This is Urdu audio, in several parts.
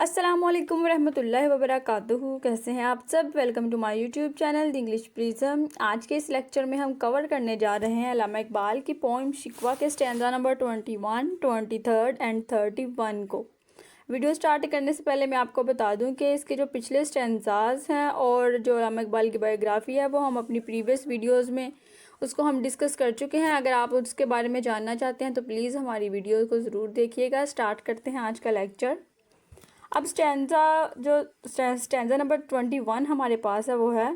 السلام علیکم ورحمۃ اللہ وبرکاتہ. کیسے ہیں آپ سب؟ Welcome to my YouTube channel the English Prism. آج کے اس لیکچر میں ہم کور کرنے جا رہے ہیں علامہ اقبال کی پوئم شکوہ کے اسٹینزا نمبر 21, 23 اینڈ 31 کو. ویڈیو سٹارٹ کرنے سے پہلے میں آپ کو بتا دوں کہ اس کے جو پچھلے اسٹینزاز ہیں اور جو علامہ اقبال کی بایوگرافی ہے وہ ہم اپنی پریویس ویڈیوز میں اس کو ہم ڈسکس کر چکے ہیں. اگر آپ اس کے بارے میں جاننا چاہتے ہیں تو پلیز ہماری ویڈیو کو ضرور دیکھیے گا. سٹارٹ کرتے ہیں آج کا لیکچر. اب اسٹینزا نمبر 21 ہمارے پاس ہے وہ ہے: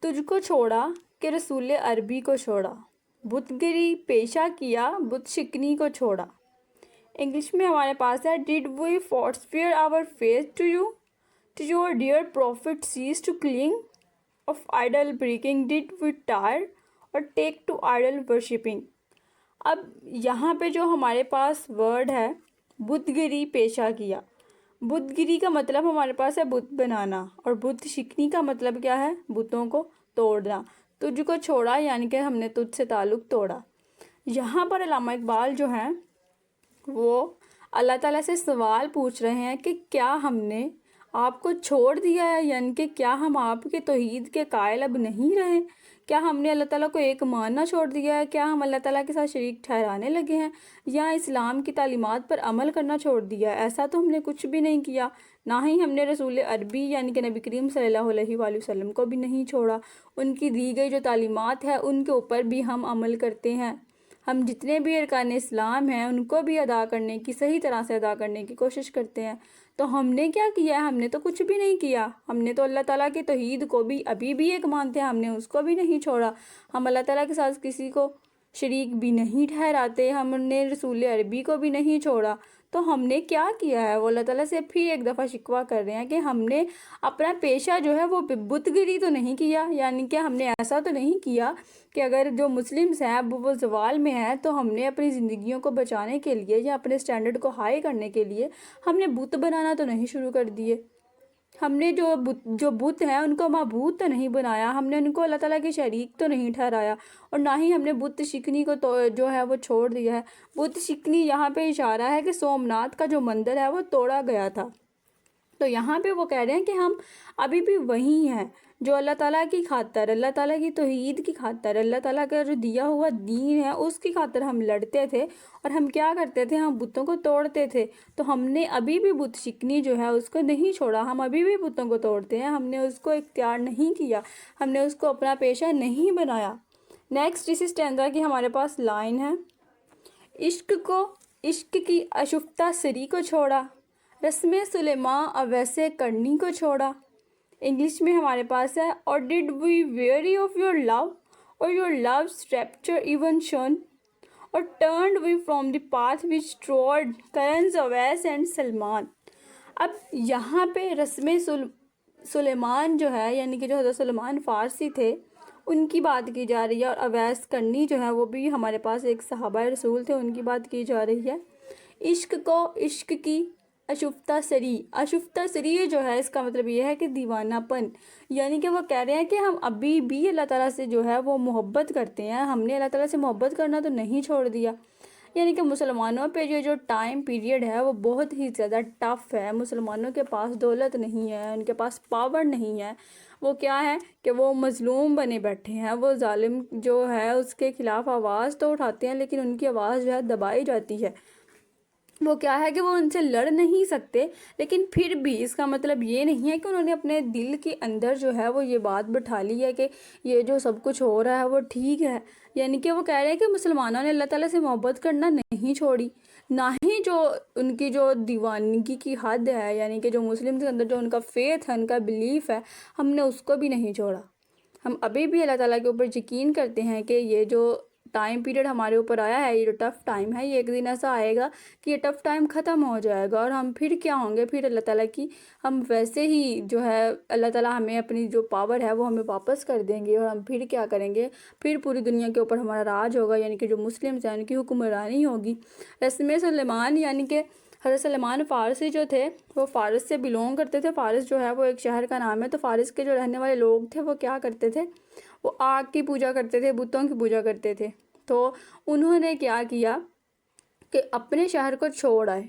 تجھ کو چھوڑا کہ رسول عربی کو چھوڑا، بت گری پیشہ کیا بت شکنی کو چھوڑا. انگلش میں ہمارے پاس ہے: Did we forswear our faith to you? Did your dear prophet cease to cling? Of idol breaking did we tire or take to idol worshipping? اب یہاں پہ جو ہمارے پاس ورڈ ہے بت گری پیشہ کیا. بت گری کا مطلب ہمارے پاس ہے بت بنانا، اور بت شکنی کا مطلب کیا ہے؟ بتوں کو توڑنا. تجھ کو چھوڑا یعنی کہ ہم نے تجھ سے تعلق توڑا. یہاں پر علامہ اقبال جو ہیں وہ اللہ تعالیٰ سے سوال پوچھ رہے ہیں کہ کیا ہم نے آپ کو چھوڑ دیا ہے، یعنی کہ کیا ہم آپ کے توحید کے قائل اب نہیں رہے؟ کیا ہم نے اللہ تعالیٰ کو ایک ماننا چھوڑ دیا ہے؟ کیا ہم اللہ تعالیٰ کے ساتھ شریک ٹھہرانے لگے ہیں یا اسلام کی تعلیمات پر عمل کرنا چھوڑ دیا ہے؟ ایسا تو ہم نے کچھ بھی نہیں کیا. نہ ہی ہم نے رسول عربی یعنی کہ نبی کریم صلی اللہ علیہ وآلہ وسلم کو بھی نہیں چھوڑا. ان کی دی گئی جو تعلیمات ہے ان کے اوپر بھی ہم عمل کرتے ہیں. ہم جتنے بھی ارکان اسلام ہیں ان کو بھی ادا کرنے کی، صحیح طرح سے ادا کرنے کی کوشش کرتے ہیں. تو ہم نے کیا کیا ہے؟ ہم نے تو کچھ بھی نہیں کیا. ہم نے تو اللہ تعالیٰ کی توحید کو بھی ابھی بھی ایک مانتے ہیں، ہم نے اس کو بھی نہیں چھوڑا. ہم اللہ تعالیٰ کے ساتھ کسی کو شریک بھی نہیں ٹھہراتے. ہم نے رسول عربی کو بھی نہیں چھوڑا. تو ہم نے کیا کیا ہے؟ وہ اللہ تعالیٰ سے پھر ایک دفعہ شکوہ کر رہے ہیں کہ ہم نے اپنا پیشہ جو ہے وہ بت گری تو نہیں کیا، یعنی کہ ہم نے ایسا تو نہیں کیا کہ اگر جو مسلمز ہیں اب وہ زوال میں ہیں تو ہم نے اپنی زندگیوں کو بچانے کے لیے یا اپنے سٹینڈرڈ کو ہائی کرنے کے لیے ہم نے بت بنانا تو نہیں شروع کر دیے. ہم نے جو بت ہیں ان کو معبود تو نہیں بنایا. ہم نے ان کو اللہ تعالیٰ کے شریک تو نہیں ٹھہرایا، اور نہ ہی ہم نے بت شکنی کو جو ہے وہ چھوڑ دیا ہے. بت شکنی یہاں پہ اشارہ ہے کہ سومناتھ کا جو مندر ہے وہ توڑا گیا تھا. تو یہاں پہ وہ کہہ رہے ہیں کہ ہم ابھی بھی وہی ہیں جو اللہ تعالیٰ کی خاطر، اللہ تعالیٰ کی توحید کی خاطر، اللہ تعالیٰ کا جو دیا ہوا دین ہے اس کی خاطر ہم لڑتے تھے. اور ہم کیا کرتے تھے؟ ہم بتوں کو توڑتے تھے. تو ہم نے ابھی بھی بت شکنی جو ہے اس کو نہیں چھوڑا. ہم ابھی بھی بتوں کو توڑتے ہیں. ہم نے اس کو اختیار نہیں کیا، ہم نے اس کو اپنا پیشہ نہیں بنایا. نیکسٹ اس اسٹینزا کی ہمارے پاس لائن ہے: عشق کی اشفتہ سری کو چھوڑا، رسم سلیماں اویسے کرنی کو چھوڑا. انگلش میں ہمارے پاس ہے: or did we weary of your love or your love's rapture even shun, or turned we from the path which trod کرنز اویس اینڈ سلمان. اب یہاں پہ رسم سلیمان جو ہے یعنی کہ جو حضرت سلیمان فارسی تھے ان کی بات کی جا رہی ہے، اور اویس کرنی جو ہے وہ بھی ہمارے پاس ایک صحابہ رسول تھے، ان کی بات کی جا رہی ہے. عشق کی اشفتہ سری، اشفتہ سری جو ہے اس کا مطلب یہ ہے کہ دیوانہ پن، یعنی کہ وہ کہہ رہے ہیں کہ ہم ابھی بھی اللہ تعالیٰ سے جو ہے وہ محبت کرتے ہیں. ہم نے اللہ تعالیٰ سے محبت کرنا تو نہیں چھوڑ دیا. یعنی کہ مسلمانوں پہ یہ جو ٹائم پیریڈ ہے وہ بہت ہی زیادہ ٹف ہے. مسلمانوں کے پاس دولت نہیں ہے، ان کے پاس پاور نہیں ہے. وہ کیا ہے کہ وہ مظلوم بنے بیٹھے ہیں. وہ ظالم جو ہے اس کے خلاف آواز تو اٹھاتے ہیں لیکن ان کی آواز جو ہے دبائی جاتی ہے. وہ کیا ہے کہ وہ ان سے لڑ نہیں سکتے، لیکن پھر بھی اس کا مطلب یہ نہیں ہے کہ انہوں نے اپنے دل کے اندر جو ہے وہ یہ بات بٹھا لی ہے کہ یہ جو سب کچھ ہو رہا ہے وہ ٹھیک ہے. یعنی کہ وہ کہہ رہے ہیں کہ مسلمانوں نے اللہ تعالیٰ سے محبت کرنا نہیں چھوڑی، نہ ہی جو ان کی جو دیوانگی کی حد ہے یعنی کہ جو مسلم کے اندر جو ان کا فیتھ ہے، ان کا بلیف ہے، ہم نے اس کو بھی نہیں چھوڑا. ہم ابھی بھی اللہ تعالیٰ کے اوپر یقین کرتے ہیں کہ یہ جو ٹائم پیریڈ ہمارے اوپر آیا ہے، یہ جو ٹف ٹائم ہے، یہ ایک دن ایسا آئے گا کہ یہ ٹف ٹائم ختم ہو جائے گا، اور ہم پھر کیا ہوں گے؟ پھر اللہ تعالیٰ کی ہم ویسے ہی جو ہے اللہ تعالیٰ ہمیں اپنی جو پاور ہے وہ ہمیں واپس کر دیں گے، اور ہم پھر کیا کریں گے؟ پھر پوری دنیا کے اوپر ہمارا راج ہوگا، یعنی کہ جو مسلمز ہیں ان کی حکمرانی ہوگی. رسم سلیمان یعنی کہ حضرت سلیمان فارسی جو تھے وہ فارس سے بلونگ کرتے تھے. فارس جو ہے وہ ایک شہر کا نام ہے. تو فارس کے جو رہنے والے لوگ تھے وہ کیا کرتے تھے؟ وہ آگ کی پوجا کرتے تھے، بتوں کی پوجا کرتے تھے. تو انہوں نے کیا کیا کہ اپنے شہر کو چھوڑ آئے.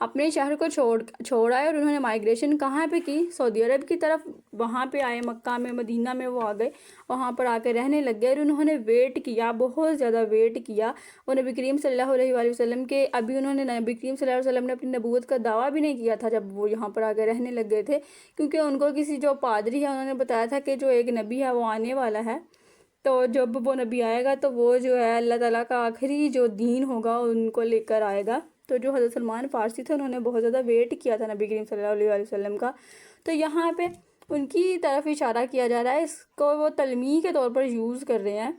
اپنے شہر کو چھوڑا ہے اور انہوں نے مائیگریشن کہاں پہ کی؟ سعودی عرب کی طرف. وہاں پہ آئے، مکہ میں، مدینہ میں وہ آ گئے، وہاں پر آ کے رہنے لگ گئے اور انہوں نے ویٹ کیا، بہت زیادہ ویٹ کیا. وہ نبی کریم صلی اللہ علیہ وآلہ وسلم کے، ابھی انہوں نے، نبی کریم صلی اللہ علیہ وسلم نے اپنی نبوت کا دعویٰ بھی نہیں کیا تھا جب وہ یہاں پر آ کے رہنے لگ گئے تھے، کیونکہ ان کو کسی جو پادری ہے انہوں نے بتایا تھا کہ جو ایک نبی ہے وہ آنے والا ہے، تو جب وہ نبی آئے گا تو وہ جو ہے اللہ تعالیٰ کا آخری جو دین ہوگا ان کو لے کر آئے گا. تو جو حضرت سلمان فارسی تھے انہوں نے بہت زیادہ ویٹ کیا تھا نبی کریم صلی اللہ علیہ وآلہ وسلم کا. تو یہاں پہ ان کی طرف اشارہ کیا جا رہا ہے، اس کو وہ تلمیح کے طور پر یوز کر رہے ہیں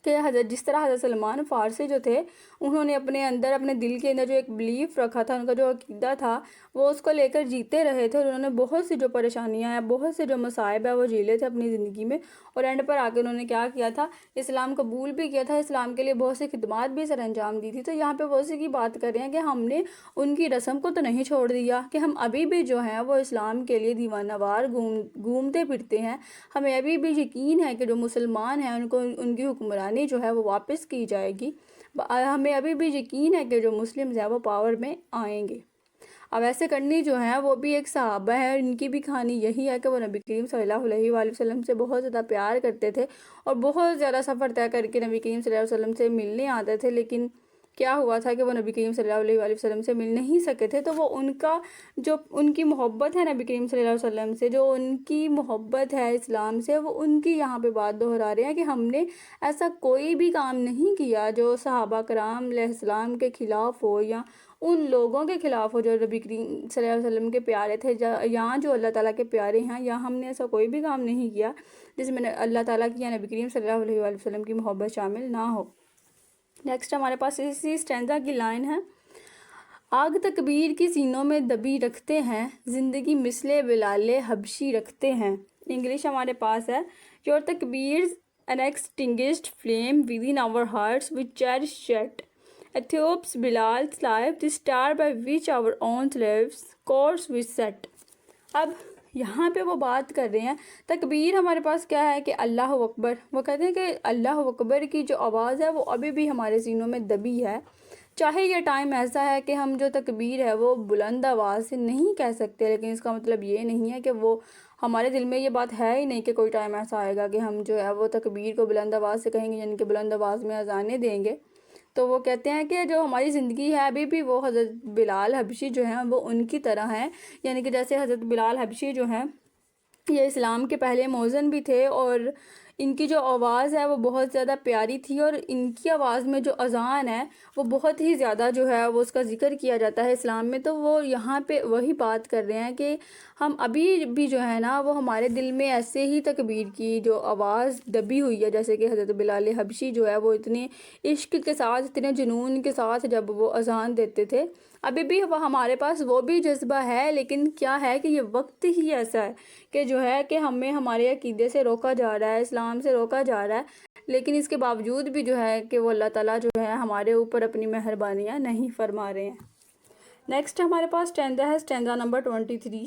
کہ جس طرح حضرت سلمان فارسی جو تھے انہوں نے اپنے اندر، اپنے دل کے اندر جو ایک بلیف رکھا تھا، ان کا جو عقیدہ تھا وہ اس کو لے کر جیتے رہے تھے، اور انہوں نے بہت سی جو پریشانیاں ہیں، بہت سے جو مصائب ہیں وہ جھیلے تھے اپنی زندگی میں، اور اینڈ پر آ کے انہوں نے کیا کیا تھا؟ اسلام قبول بھی کیا تھا، اسلام کے لیے بہت سی خدمات بھی سر انجام دی تھی. تو یہاں پہ بہت سی کی بات کر رہے ہیں کہ ہم نے ان کی رسم کو تو نہیں چھوڑ دیا، کہ ہم ابھی بھی جو ہیں وہ اسلام کے لیے دیوانہ وار گھومتے پھرتے ہیں. ہمیں ابھی بھی یقین ہے کہ جو مسلمان ہیں ان کو ان کی حکمرانی جو ہے وہ واپس کی جائے گی. ہمیں ابھی بھی یقین ہے کہ جو مسلمز ہیں وہ پاور میں آئیں گے. اب ایسے کرنی جو ہیں وہ بھی ایک صحابہ ہے، ان کی بھی کہانی یہی ہے کہ وہ نبی کریم صلی اللہ علیہ وآلہ وسلم سے بہت زیادہ پیار کرتے تھے اور بہت زیادہ سفر طے کر کے نبی کریم صلی اللہ علیہ وسلم سے ملنے آتے تھے، لیکن کیا ہوا تھا کہ وہ نبی کریم صلی اللہ علیہ وآلہ وسلم سے مل نہیں سکے تھے. تو وہ ان کا جو ان کی محبت ہے نبی کریم صلی اللہ علیہ وسلم سے، جو ان کی محبت ہے اسلام سے، وہ ان کی یہاں پہ بات دہرا رہے ہیں کہ ہم نے ایسا کوئی بھی کام نہیں کیا جو صحابہ کرام علیہ السلام کے خلاف ہو، یا ان لوگوں کے خلاف ہو جو نبی کریم صلی اللہ علیہ وسلم کے پیارے تھے، یہاں جو اللہ تعالیٰ کے پیارے ہیں، یا ہم نے ایسا کوئی بھی کام نہیں کیا جس میں اللہ تعالیٰ کی یا نبی کریم صلی اللہ علیہ وآلہ وسلم کی محبت شامل نہ ہو. نیکسٹ ہمارے پاس اسی اسٹینزا کی لائن ہے: آگ تکبیر کی سینوں میں دبی رکھتے ہیں، زندگی مثل بلال حبشی رکھتے ہیں. انگلش ہمارے پاس ہے: Your takbir's an extinguished flame within our hearts which cherish yet. Ethiop's Bilal's life, the star by which our own lives course we set. اب یہاں پہ وہ بات کر رہے ہیں، تکبیر ہمارے پاس کیا ہے کہ اللہ اکبر. وہ کہتے ہیں کہ اللہ اکبر کی جو آواز ہے وہ ابھی بھی ہمارے سینوں میں دبی ہے. چاہے یہ ٹائم ایسا ہے کہ ہم جو تکبیر ہے وہ بلند آواز سے نہیں کہہ سکتے، لیکن اس کا مطلب یہ نہیں ہے کہ وہ ہمارے دل میں یہ بات ہے ہی نہیں کہ کوئی ٹائم ایسا آئے گا کہ ہم جو ہے وہ تکبیر کو بلند آواز سے کہیں گے، یعنی کہ بلند آواز میں اذانیں دیں گے. تو وہ کہتے ہیں کہ جو ہماری زندگی ہے ابھی بھی وہ حضرت بلال حبشی جو ہیں وہ ان کی طرح ہیں، یعنی کہ جیسے حضرت بلال حبشی جو ہیں یہ اسلام کے پہلے مؤذن بھی تھے، اور ان کی جو آواز ہے وہ بہت زیادہ پیاری تھی، اور ان کی آواز میں جو اذان ہے وہ بہت ہی زیادہ جو ہے وہ اس کا ذکر کیا جاتا ہے اسلام میں. تو وہ یہاں پہ وہی بات کر رہے ہیں کہ ہم ابھی بھی جو ہے نا وہ ہمارے دل میں ایسے ہی تکبیر کی جو آواز دبی ہوئی ہے، جیسے کہ حضرت بلال حبشی جو ہے وہ اتنے عشق کے ساتھ، اتنے جنون کے ساتھ جب وہ اذان دیتے تھے، ابھی بھی ہمارے پاس وہ بھی جذبہ ہے. لیکن کیا ہے کہ یہ وقت ہی ایسا ہے کہ جو ہے کہ ہمیں ہمارے عقیدے سے روکا جا رہا ہے، اسلام سے روکا جا رہا ہے، لیکن اس کے باوجود بھی جو ہے کہ وہ اللہ تعالیٰ جو ہے ہمارے اوپر اپنی مہربانیاں نہیں فرما رہے ہیں. نیکسٹ ہمارے پاس اسٹینزا ہے، اسٹینزا نمبر 23.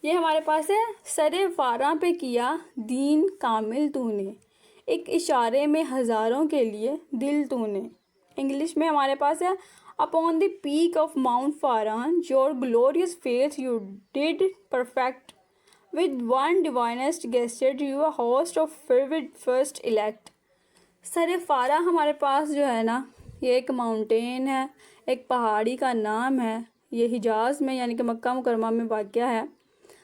یہ ہمارے پاس ہے: سر فاراں پہ کیا دین کامل تو نے، ایک اشارے میں ہزاروں کے لیے دل تو نے. انگلش میں ہمارے پاس ہے: Upon the peak of Mount Faran, your glorious faith you did perfect. With one divinest gesture, you a host of fervid first elect. سر فارا ہمارے پاس جو ہے نا یہ ایک ماؤنٹین ہے، ایک پہاڑی کا نام ہے، یہ حجاز میں یعنی کہ مکہ مکرمہ میں واقع ہے.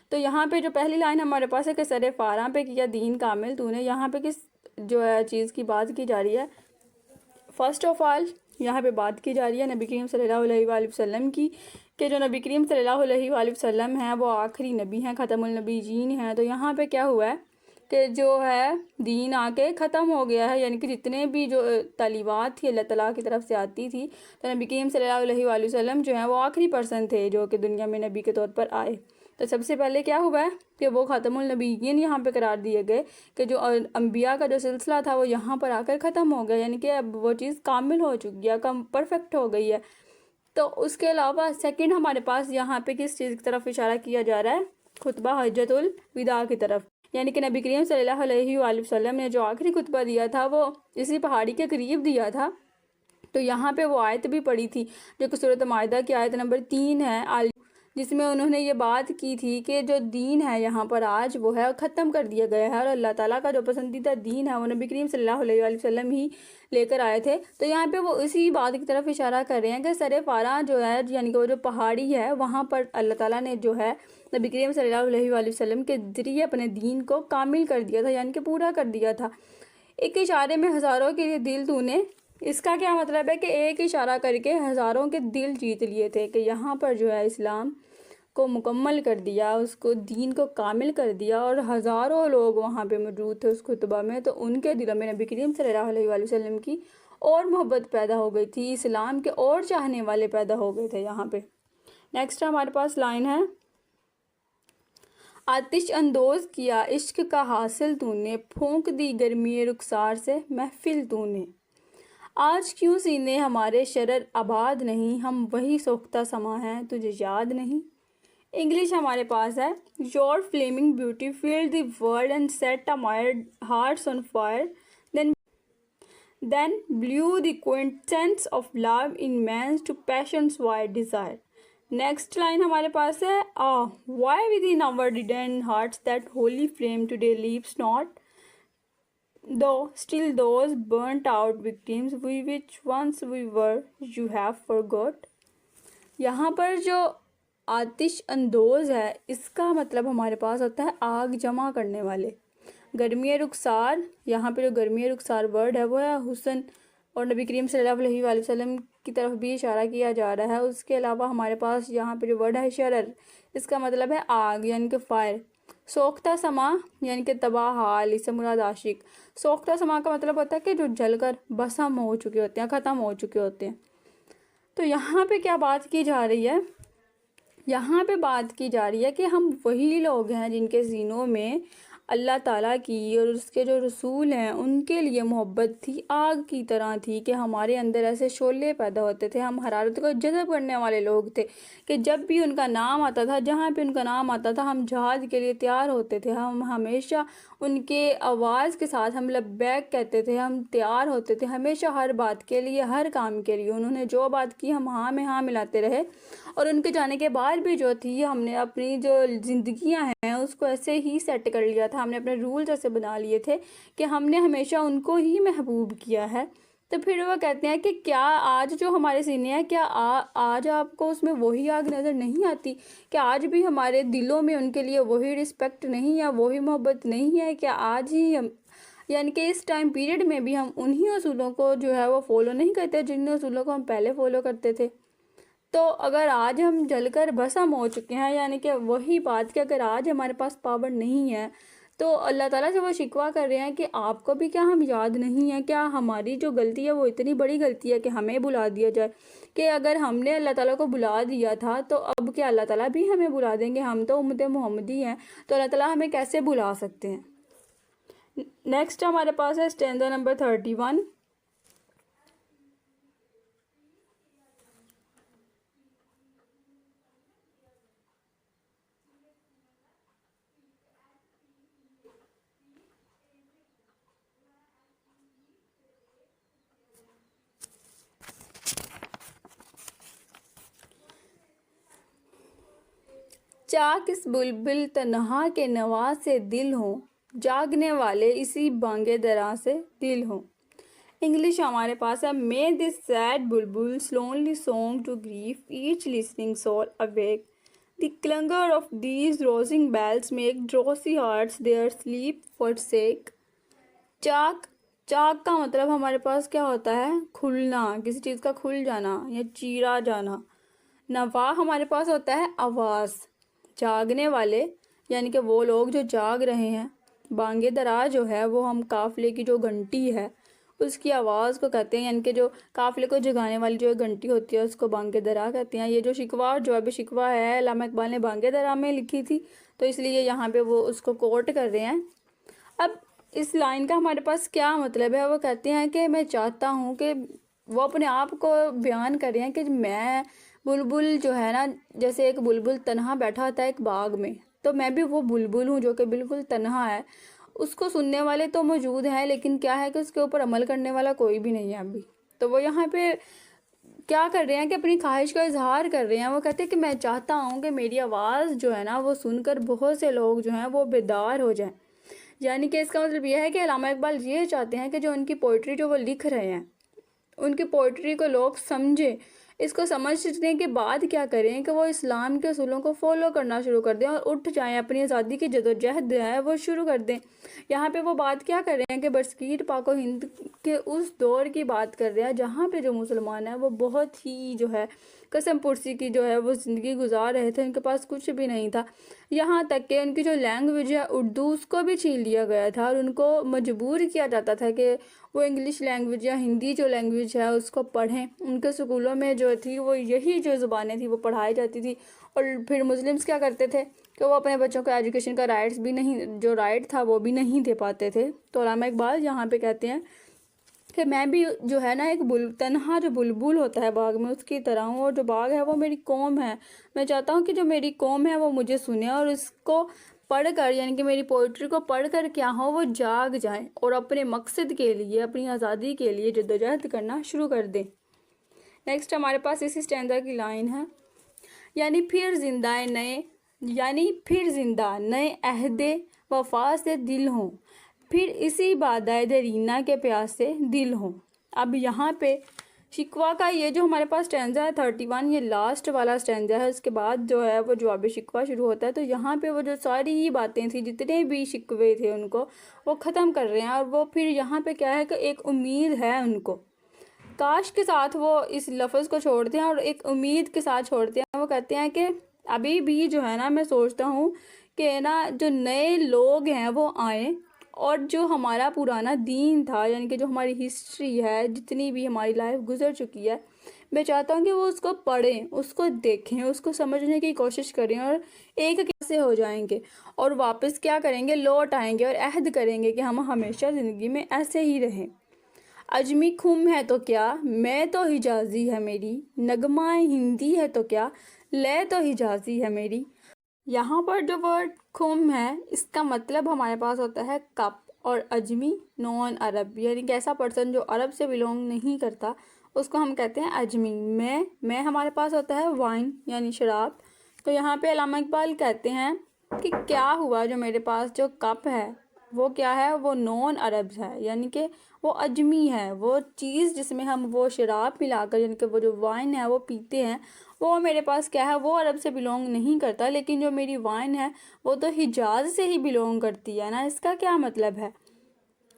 تو یہاں پہ جو پہلی لائن ہمارے پاس ہے کہ سر فاراں پہ کیا دین کامل تو نے، یہاں پہ کس جو ہے چیز کی بات کی جا رہی ہے؟ فرسٹ آف آل یہاں پہ بات کی جا رہی ہے نبی کریم صلی اللہ علیہ وآلہ وسلم کی، کہ جو نبی کریم صلی اللہ علیہ وآلہ وسلم ہیں وہ آخری نبی ہیں، ختم النبیین ہیں. تو یہاں پہ کیا ہوا ہے کہ جو ہے دین آ کے ختم ہو گیا ہے، یعنی کہ جتنے بھی جو تعلیمات تھی اللہ تعالیٰ کی طرف سے آتی تھی، تو نبی کریم صلی اللہ علیہ وآلہ وسلم جو ہیں وہ آخری پرسن تھے جو کہ دنیا میں نبی کے طور پر آئے. تو سب سے پہلے کیا ہوا ہے کہ وہ ختم النبیین یہاں پہ قرار دیے گئے، کہ جو انبیاء کا جو سلسلہ تھا وہ یہاں پر آ کر ختم ہو گیا، یعنی کہ اب وہ چیز کامل ہو چکی ہے، پرفیکٹ ہو گئی ہے. تو اس کے علاوہ سیکنڈ ہمارے پاس یہاں پہ کس چیز کی طرف اشارہ کیا جا رہا ہے؟ خطبہ حجۃ الوداع کی طرف، یعنی کہ نبی کریم صلی اللہ علیہ وآلہ وسلم نے جو آخری خطبہ دیا تھا وہ اسی پہاڑی کے قریب دیا تھا، تو یہاں پہ وہ آیت بھی پڑھی تھی جو کہ سورۃ مائدہ کی آیت نمبر 3 ہے، جس میں انہوں نے یہ بات کی تھی کہ جو دین ہے یہاں پر آج وہ ہے ختم کر دیا گیا ہے، اور اللہ تعالیٰ کا جو پسندیدہ دین ہے وہ نبی کریم صلی اللہ علیہ وآلہ وسلم ہی لے کر آئے تھے۔ تو یہاں پہ وہ اسی بات کی طرف اشارہ کر رہے ہیں کہ سر پارہ جو ہے یعنی کہ وہ جو پہاڑی ہے وہاں پر اللہ تعالیٰ نے جو ہے نبی کریم صلی اللہ علیہ وآلہ وسلم کے ذریعے اپنے دین کو کامل کر دیا تھا، یعنی کہ پورا کر دیا تھا۔ ایک اشارے میں ہزاروں کے دل تو نے، اس کا کیا مطلب ہے کہ ایک اشارہ کر کے ہزاروں کے دل جیت لیے تھے، کہ یہاں پر جو ہے اسلام کو مکمل کر دیا، اس کو دین کو کامل کر دیا، اور ہزاروں لوگ وہاں پہ موجود تھے اس خطبہ میں، تو ان کے دلوں میں نبی کریم صلی اللہ علیہ وآلہ وسلم کی اور محبت پیدا ہو گئی تھی، اسلام کے اور چاہنے والے پیدا ہو گئے تھے یہاں پہ۔ نیکسٹ ہمارے پاس لائن ہے، آتش اندوز کیا عشق کا حاصل تو نے، پھونک دی گرمی رخسار سے محفل تو نے، آج کیوں سینے ہمارے شرر آباد نہیں، ہم وہی سوختہ سما ہیں تجھے یاد نہیں۔ انگلش ہمارے پاس ہے، Your flaming beauty filled the world and set our hearts on fire, then blew the quintessence of love in man's to passion's wide desire۔ Next line ہمارے پاس ہے، why within our deadened hearts that holy flame today leaps not, though still those burnt out victims we which once we were you have forgot۔ یہاں پر جو آتش اندوز ہے اس کا مطلب ہمارے پاس ہوتا ہے آگ جمع کرنے والے۔ گرمی رخسار، یہاں پہ جو گرمی رخسار ورڈ ہے وہ ہے حسن، اور نبی کریم صلی اللہ علیہ وآلہ وسلم کی طرف بھی اشارہ کیا جا رہا ہے۔ اس کے علاوہ ہمارے پاس یہاں پہ جو ورڈ ہے شرر، اس کا مطلب ہے آگ یعنی کہ فائر۔ سوختہ سما یعنی کہ تباہ حال، اس سے مراد عاشق۔ سوختہ سما کا مطلب ہوتا ہے کہ جو جل کر بھسم ہو چکے ہوتے ہیں، ختم ہو چکے ہوتے ہیں۔ تو یہاں پہ کیا بات کی جا رہی ہے؟ یہاں پہ بات کی جا رہی ہے کہ ہم وہی لوگ ہیں جن کے سینوں میں اللہ تعالیٰ کی اور اس کے جو رسول ہیں ان کے لیے محبت تھی، آگ کی طرح تھی، کہ ہمارے اندر ایسے شعلے پیدا ہوتے تھے، ہم حرارت کو جذب کرنے والے لوگ تھے، کہ جب بھی ان کا نام آتا تھا، جہاں پہ ان کا نام آتا تھا، ہم جہاد کے لیے تیار ہوتے تھے، ہم ہمیشہ ان کے آواز کے ساتھ ہم لبیک کہتے تھے، ہم تیار ہوتے تھے ہمیشہ ہر بات کے لیے، ہر کام کے لیے۔ انہوں نے جو بات کی ہم ہاں میں ہاں ملاتے رہے، اور ان کے جانے کے بعد بھی جو تھی ہم نے اپنی جو زندگیاں ہیں اس کو ایسے ہی سیٹ کر لیا تھا، ہم نے اپنے رولز ایسے بنا لیے تھے کہ ہم نے ہمیشہ ان کو ہی محبوب کیا ہے۔ تو پھر وہ کہتے ہیں کہ کیا آج جو ہمارے سینے ہیں، کیا آج آپ کو اس میں وہی آگ نظر نہیں آتی؟ کہ آج بھی ہمارے دلوں میں ان کے لیے وہی رسپیکٹ نہیں ہے، وہی محبت نہیں ہے؟ کہ آج ہی ہم یعنی کہ اس ٹائم پیریڈ میں بھی ہم انہی اصولوں کو جو ہے وہ فالو نہیں کرتے جن اصولوں کو ہم پہلے فالو کرتے تھے؟ تو اگر آج ہم جل کر بھسم ہو چکے ہیں، یعنی کہ وہی بات کہ اگر آج ہمارے پاس پاور نہیں ہے، تو اللہ تعالیٰ سے وہ شکوہ کر رہے ہیں کہ آپ کو بھی کیا ہم یاد نہیں ہیں؟ کیا ہماری جو غلطی ہے وہ اتنی بڑی غلطی ہے کہ ہمیں بلا دیا جائے؟ کہ اگر ہم نے اللہ تعالیٰ کو بلا دیا تھا تو اب کیا اللہ تعالیٰ بھی ہمیں بلا دیں گے؟ ہم تو امت محمدی ہیں، تو اللہ تعالیٰ ہمیں کیسے بلا سکتے ہیں؟ نیکسٹ ہمارے پاس ہے اسٹینزا نمبر 31۔ چاک اس بلبل تنہا کے نوا سے دل ہوں، جاگنے والے اسی بانگے درا سے دل ہوں۔ انگلش ہمارے پاس ہے، May this sad bulbul's lonely song to grief each listening soul awake. The clangor of these rousing bells make drowsy hearts their sleep forsake. چاک کا مطلب ہمارے پاس کیا ہوتا ہے؟ کھلنا، کسی چیز کا کھل جانا یا چیرا جانا۔ نوا ہمارے پاس ہوتا ہے آواز، جاگنے والے یعنی کہ وہ لوگ جو جاگ رہے ہیں۔ بانگے درا جو ہے وہ ہم قافلے کی جو گھنٹی ہے اس کی آواز کو کہتے ہیں، یعنی کہ جو قافلے کو جگانے والی جو گھنٹی ہوتی ہے اس کو بانگے درا کہتے ہیں۔ یہ جو شکوہ اور جواب شکوہ ہے علامہ اقبال نے بانگے درا میں لکھی تھی، تو اس لیے یہاں پہ وہ اس کو کوٹ کر رہے ہیں۔ اب اس لائن کا ہمارے پاس کیا مطلب ہے؟ وہ کہتے ہیں کہ میں چاہتا ہوں کہ وہ اپنے آپ کو بیان کر رہے ہیں کہ میں بلبل جو ہے نا، جیسے ایک بلبل تنہا بیٹھا ہوتا ہے ایک باغ میں، تو میں بھی وہ بلبل ہوں جو کہ بالکل تنہا ہے۔ اس کو سننے والے تو موجود ہیں لیکن کیا ہے کہ اس کے اوپر عمل کرنے والا کوئی بھی نہیں ہے ابھی۔ تو وہ یہاں پہ کیا کر رہے ہیں کہ اپنی خواہش کا اظہار کر رہے ہیں. وہ کہتے ہیں کہ میں چاہتا ہوں کہ میری آواز جو ہے نا وہ سن کر بہت سے لوگ جو ہیں وہ بیدار ہو جائیں. یعنی کہ اس کا مطلب یہ ہے کہ علامہ اقبال یہ چاہتے ہیں کہ جو ان کی پوئٹری جو وہ لکھ رہے ہیں ان کی پوئٹری کو لوگ سمجھیں. اس کو سمجھنے کے بعد کیا کریں کہ وہ اسلام کے اصولوں کو فالو کرنا شروع کر دیں اور اٹھ جائیں, اپنی آزادی کی جدوجہد ہے وہ شروع کر دیں. یہاں پہ وہ بات کیا کر رہے ہیں کہ برصغیر پاک و ہند کے اس دور کی بات کر رہے ہیں جہاں پہ جو مسلمان ہیں وہ بہت ہی جو ہے قسم پرسی کی جو ہے وہ زندگی گزار رہے تھے. ان کے پاس کچھ بھی نہیں تھا, یہاں تک کہ ان کی جو لینگویج ہے اردو اس کو بھی چھین لیا گیا تھا اور ان کو مجبور کیا جاتا تھا کہ وہ انگلش لینگویج یا ہندی جو لینگویج ہے اس کو پڑھیں. ان کے اسکولوں میں جو تھی وہ یہی جو زبانیں تھی وہ پڑھائی جاتی تھی. اور پھر مسلمس کیا کرتے تھے کہ وہ اپنے بچوں کو ایجوکیشن کا رائٹس بھی نہیں, جو رائٹ تھا وہ بھی نہیں دے پاتے تھے. تو علامہ اقبال یہاں پہ کہتے ہیں کہ میں بھی جو ہے نا ایک تنہا جو بلبل ہوتا ہے باغ میں اس کی طرح ہوں, اور جو باغ ہے وہ میری قوم ہے. میں چاہتا ہوں کہ جو میری قوم ہے وہ مجھے سنے اور اس کو پڑھ کر, یعنی کہ میری پوئٹری کو پڑھ کر کیا ہو وہ جاگ جائیں اور اپنے مقصد کے لیے, اپنی آزادی کے لیے جدوجہد کرنا شروع کر دیں. نیکسٹ ہمارے پاس اسی اسٹینزا کی لائن ہے, یعنی پھر زندہ نئے عہد وفا سے دل ہوں, پھر اسی بادۂ دیرینہ کے پیاس سے دل ہوں. اب یہاں پہ شکوہ کا یہ جو ہمارے پاس اسٹینزا ہے 31, یہ لاسٹ والا اسٹینزا ہے. اس کے بعد جو ہے وہ جواب شکوہ شروع ہوتا ہے. تو یہاں پہ وہ جو ساری ہی باتیں تھیں, جتنے بھی شکوے تھے ان کو وہ ختم کر رہے ہیں. اور وہ پھر یہاں پہ کیا ہے کہ ایک امید ہے ان کو, کاش کے ساتھ وہ اس لفظ کو چھوڑتے ہیں اور ایک امید کے ساتھ چھوڑتے ہیں. وہ کہتے ہیں کہ ابھی بھی جو ہے نا میں سوچتا ہوں کہ نا جو نئے لوگ ہیں وہ آئیں اور جو ہمارا پرانا دین تھا, یعنی کہ جو ہماری ہسٹری ہے, جتنی بھی ہماری لائف گزر چکی ہے, میں چاہتا ہوں کہ وہ اس کو پڑھیں, اس کو دیکھیں, اس کو سمجھنے کی کوشش کریں اور ایک کیسے ہو جائیں گے اور واپس کیا کریں گے, لوٹ آئیں گے اور عہد کریں گے کہ ہم ہمیشہ زندگی میں ایسے ہی رہیں. اجمی خم ہے تو کیا میں تو حجازی ہے میری, نغمہ ہندی ہے تو کیا لے تو حجازی ہے میری. یہاں پر جو ورڈ خم ہے اس کا مطلب ہمارے پاس ہوتا ہے کپ, اور اجمی نان عرب, یعنی کہ ایسا پرسن جو عرب سے بلونگ نہیں کرتا اس کو ہم کہتے ہیں اجمی. میں ہمارے پاس ہوتا ہے وائن یعنی شراب. تو یہاں پہ علامہ اقبال کہتے ہیں کہ کیا ہوا جو میرے پاس جو کپ ہے وہ کیا ہے, وہ نان عرب ہے, یعنی کہ وہ اجمی ہے. وہ چیز جس میں ہم وہ شراب ملا کر, یعنی کہ وہ جو وائن ہے وہ پیتے ہیں, وہ میرے پاس کیا ہے, وہ عرب سے بلونگ نہیں کرتا. لیکن جو میری وائن ہے وہ تو حجاز سے ہی بلونگ کرتی ہے نا. اس کا کیا مطلب ہے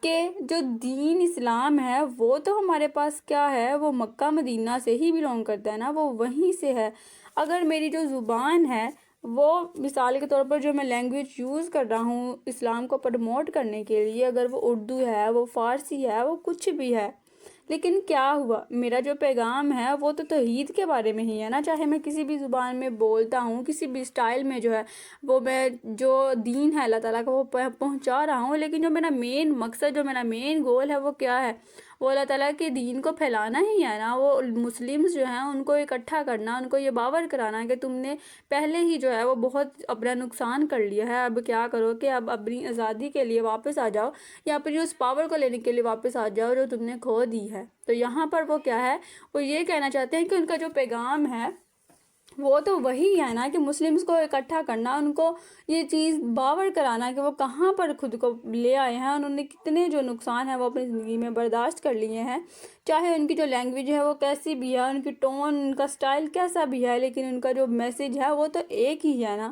کہ جو دین اسلام ہے وہ تو ہمارے پاس کیا ہے, وہ مکہ مدینہ سے ہی بلونگ کرتا ہے نا, وہ وہیں سے ہے. اگر میری جو زبان ہے وہ مثال کے طور پر جو میں لینگویج یوز کر رہا ہوں اسلام کو پروموٹ کرنے کے لیے, اگر وہ اردو ہے, وہ فارسی ہے, وہ کچھ بھی ہے, لیکن کیا ہوا میرا جو پیغام ہے وہ تو توحید کے بارے میں ہی ہے نا. چاہے میں کسی بھی زبان میں بولتا ہوں, کسی بھی اسٹائل میں جو ہے وہ میں جو دین ہے اللہ تعالیٰ کا وہ پہنچا رہا ہوں, لیکن جو میرا مین مقصد, جو میرا مین گول ہے وہ کیا ہے, وہ اللہ تعالیٰ کے دین کو پھیلانا ہی ہے نا. وہ مسلمز جو ہیں ان کو اکٹھا کرنا, ان کو یہ باور کرانا کہ تم نے پہلے ہی جو ہے وہ بہت اپنا نقصان کر لیا ہے, اب کیا کرو کہ اب اپنی آزادی کے لیے واپس آ جاؤ یا اپنی اس پاور کو لینے کے لیے واپس آ جاؤ جو تم نے کھو دی ہے. تو یہاں پر وہ کیا ہے, وہ یہ کہنا چاہتے ہیں کہ ان کا جو پیغام ہے وہ تو وہی ہے نا کہ مسلمز کو اکٹھا کرنا, ان کو یہ چیز باور کرانا کہ وہ کہاں پر خود کو لے آئے ہیں, انہوں نے کتنے جو نقصان ہے وہ اپنی زندگی میں برداشت کر لیے ہیں. چاہے ان کی جو لینگویج ہے وہ کیسی بھی ہے, ان کی ٹون, ان کا سٹائل کیسا بھی ہے, لیکن ان کا جو میسیج ہے وہ تو ایک ہی ہے نا.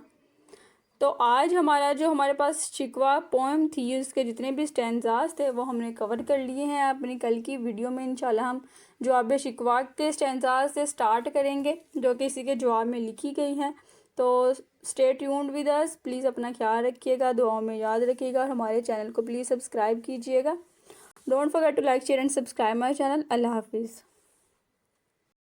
تو آج ہمارے پاس شکوہ پوئم تھی, اس کے جتنے بھی اسٹینزاز تھے وہ ہم نے کور کر لیے ہیں. اپنی کل کی ویڈیو میں انشاءاللہ ہم جواب شکوہ کے اسٹینزاز سے سٹارٹ کریں گے جو کہ اسی کے جواب میں لکھی گئی ہیں. تو stay tuned with us, please اپنا خیال رکھیے گا, دعاؤں میں یاد رکھیے گا, اور ہمارے چینل کو پلیز سبسکرائب کیجیے گا. Don't forget to like, share and subscribe my channel. اللہ حافظ.